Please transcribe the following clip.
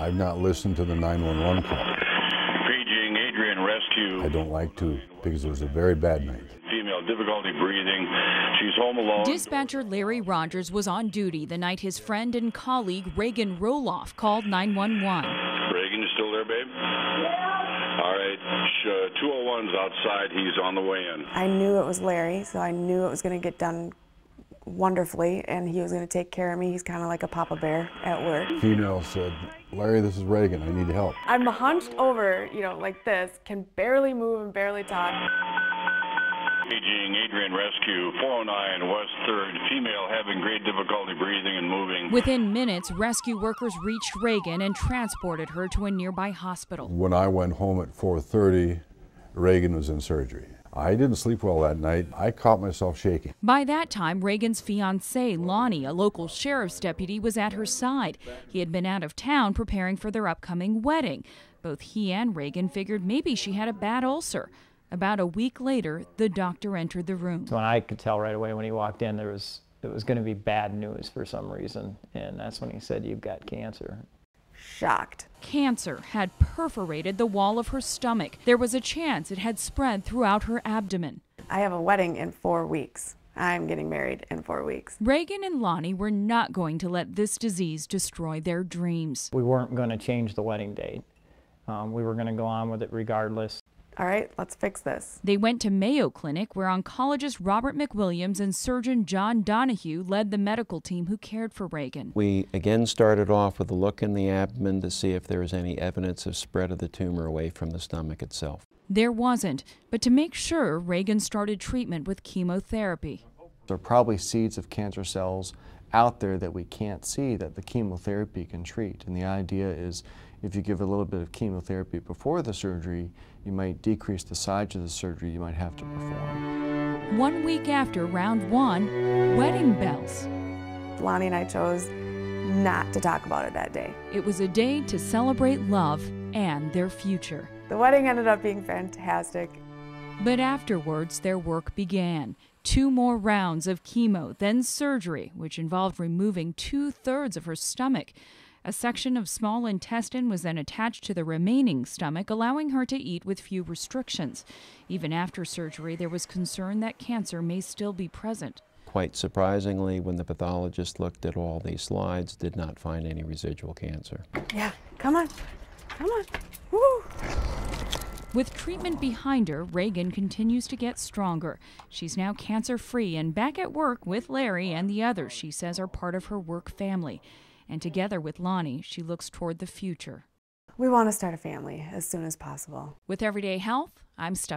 I've not listened to the 911 call. Paging Adrian Rescue. I don't like to because it was a very bad night. Female, difficulty breathing. She's home alone. Dispatcher Larry Rogers was on duty the night his friend and colleague Regan Roloff called 911. Regan, you still there, babe? Yeah. All right. 201's outside. He's on the way in. I knew it was Larry, so I knew it was going to get done wonderfully, and he was going to take care of me. He's kind of like a papa bear at work. Female said, "Larry, this is Regan. I need help." I'm hunched over, like this, can barely move and barely talk. Paging Adrian Rescue, 409 West 3rd, female having great difficulty breathing and moving. Within minutes, rescue workers reached Regan and transported her to a nearby hospital. When I went home at 4:30, Regan was in surgery. I didn't sleep well that night. I caught myself shaking. By that time, Regan's fiancée, Lonnie, a local sheriff's deputy, was at her side. He had been out of town preparing for their upcoming wedding. Both he and Regan figured maybe she had a bad ulcer. About a week later, the doctor entered the room. So I could tell right away when he walked in it was going to be bad news for some reason, and that's when he said, "You've got cancer." Shocked. Cancer had perforated the wall of her stomach. There was a chance it had spread throughout her abdomen. I have a wedding in 4 weeks. I'm getting married in 4 weeks. Regan and Lonnie were not going to let this disease destroy their dreams. We weren't going to change the wedding date. We were going to go on with it regardless. All right, let's fix this. They went to Mayo Clinic, where oncologist Robert McWilliams and surgeon John Donahue led the medical team who cared for Regan. We again started off with a look in the abdomen to see if there was any evidence of spread of the tumor away from the stomach itself. There wasn't, but to make sure, Regan started treatment with chemotherapy. There are probably seeds of cancer cells out there that we can't see that the chemotherapy can treat. And the idea is if you give a little bit of chemotherapy before the surgery, you might decrease the size of the surgery you might have to perform. 1 week after round one, wedding bells. Lonnie and I chose not to talk about it that day. It was a day to celebrate love and their future. The wedding ended up being fantastic. But afterwards, their work began. 2 more rounds of chemo, then surgery, which involved removing 2/3 of her stomach. A section of small intestine was then attached to the remaining stomach, allowing her to eat with few restrictions. Even after surgery, there was concern that cancer may still be present. Quite surprisingly, when the pathologist looked at all these slides, did not find any residual cancer. Yeah, come on, come on, woo! With treatment behind her, Regan continues to get stronger. She's now cancer-free and back at work with Larry and the others she says are part of her work family. And together with Lonnie, she looks toward the future. We want to start a family as soon as possible. With Everyday Health, I'm Stephanie.